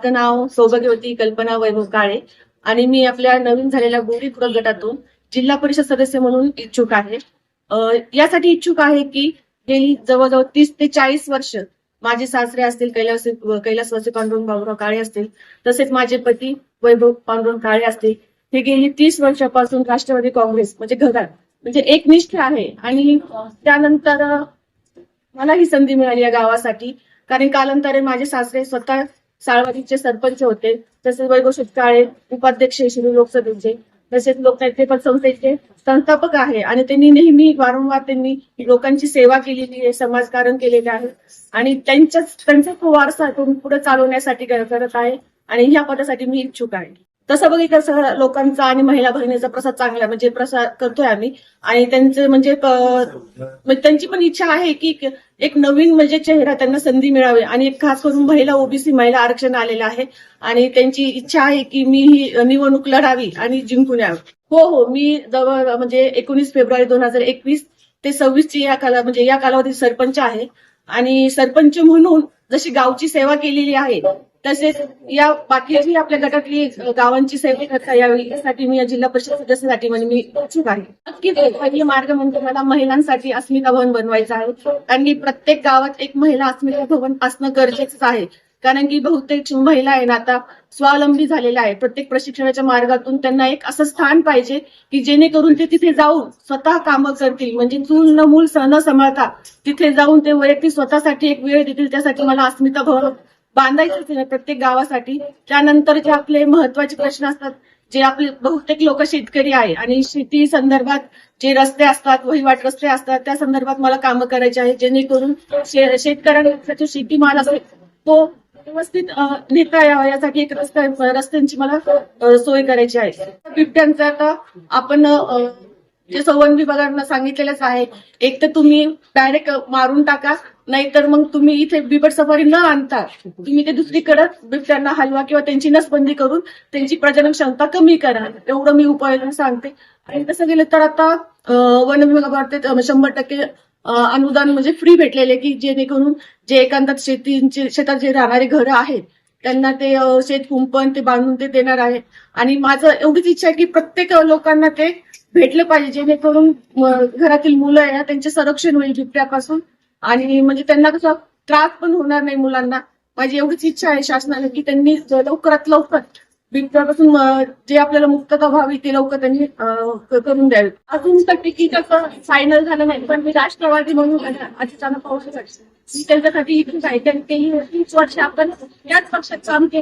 माझं नाव सौभाग्यवती कल्पना वैभव काळे आणि मी आपल्या नवीन झालेल्या गोरी पूरक गटातून जिल्हा परिषद सदस्य म्हणून इच्छुक आहे. यासाठी इच्छुक आहे की गेली जवळजवळ 30 ते 40 वर्ष माझे सासरे असतील कैलासवासी पांडुरंग बाबूराव काळे असतील, तसेच माझे पती वैभव पांडुरंग काळे असतील, हे गेली 30 वर्षापासून राष्ट्रवादी काँग्रेस म्हणजे घरात म्हणजे एकनिष्ठ आहे. आणि त्यानंतर मला ही संधी मिळाली या गावासाठी, कारण कालांतरे माझे सासरे स्वतः साळवाडीचे सरपंच होते, तसेच वैभव काळे उपाध्यक्ष शिरूर लोकसभेचे, तसेच लोकनेते संस्थेचे संस्थापक आहे. आणि त्यांनी नेहमी वारंवार त्यांनी लोकांची सेवा केलेली आहे, समाजकारण केलेले आहे आणि त्यांचा वारसा पुढे चालवण्यासाठी करत आहे आणि ह्या पदासाठी मी इच्छुक आहे. तसं बघितलं लोकांचा आणि महिला भगिनीचा प्रसाद चांगला म्हणजे प्रसार करतोय आम्ही. आणि त्यांचे म्हणजे त्यांची पण इच्छा आहे की एक नवीन म्हणजे चेहरा त्यांना संधी मिळावी आणि एक खास करून महिला ओबीसी महिला आरक्षण आलेलं आहे आणि त्यांची इच्छा आहे की मी ही निवडणूक लढावी आणि जिंकून यावी. हो, मी जवळ म्हणजे 19 फेब्रुवारी 2021 ते 26 या कालावधीत सरपंच आहे आणि सरपंच म्हणून जशी गावची सेवा केलेली आहे तसेच या बाकीची आपल्या गटातली गावांची सेवा करता यावी यासाठी मी या जिल्हा परिषद सदस्यासाठी म्हणजे मी इच्छुक आहे. नक्कीच पहिला मार्ग म्हणजे मला महिलांसाठी अस्मिता भवन बनवायचं आहे, कारण की प्रत्येक गावात एक महिला अस्मिता भवन असणं गरजेचं आहे. कारण की बहुतेक महिला आहे ना आता स्वावलंबी झालेल्या आहे. प्रत्येक प्रशिक्षणाच्या मार्गातून त्यांना एक असं स्थान पाहिजे की जेणेकरून ते तिथे जाऊन स्वतः कामं करतील, म्हणजे चूल न मूल न सांभाळता तिथे जाऊन ते वैयक्तिक स्वतःसाठी एक वेळ देतील. त्यासाठी मला अस्मिता भवन बांधायचंच आहे प्रत्येक गावासाठी. त्यानंतर जे आपले महत्वाचे प्रश्न असतात, जे आपले बहुतेक लोक शेतकरी आहे आणि शेती संदर्भात जे रस्ते असतात, वहिवाट रस्ते असतात, त्या संदर्भात मला कामं करायचे आहे, जेणेकरून शेतकऱ्यांचा जो शेतीमाल असेल तो व्यवस्थित नेता यावा यासाठी एक रस्त्यांची मला सोय करायची आहे. बिबट्यांचा आता आपण जे संवर्धन विभागांना सांगितलेलंच आहे, एक तर तुम्ही डायरेक्ट मारून टाका, नाहीतर मग तुम्ही इथे बिबट सफारी न आणता तुम्ही ते दुसरीकडे बिबट्यांना हलवा किंवा त्यांची नसबंदी करून त्यांची प्रजनन क्षमता कमी करा, एवढं मी उपाययोजना सांगते. आणि तसं गेलं तर आता वन विभागामार्फत 100% अनुदान म्हणजे फ्री भेटलेले की जेणेकरून जे एकांतात शेतात जे राहणारे घरं आहेत त्यांना ते शेत कुंपण ते बांधून ते देणार आहे. आणि माझं एवढीच इच्छा आहे की प्रत्येक लोकांना ते भेटलं पाहिजे, जेणेकरून घरातील मुलं आहे ना त्यांचे संरक्षण होईल बिबट्यापासून आणि म्हणजे त्यांना कसा त्रास पण होणार नाही मुलांना. माझी एवढीच इच्छा आहे शासनाने की त्यांनी लवकरात लवकर बिबट्यापासून जे आपल्याला मुक्तता व्हावी ते लवकर त्यांनी करून द्यावी. अजून तर तिकीटाचं फायनल झालं नाही, पण मी राष्ट्रवादी म्हणून अचानक पाहू शकते मी त्यांच्यासाठी इथून आहे. त्यांनी 30 वर्ष आपण याच पक्षात काम केलं.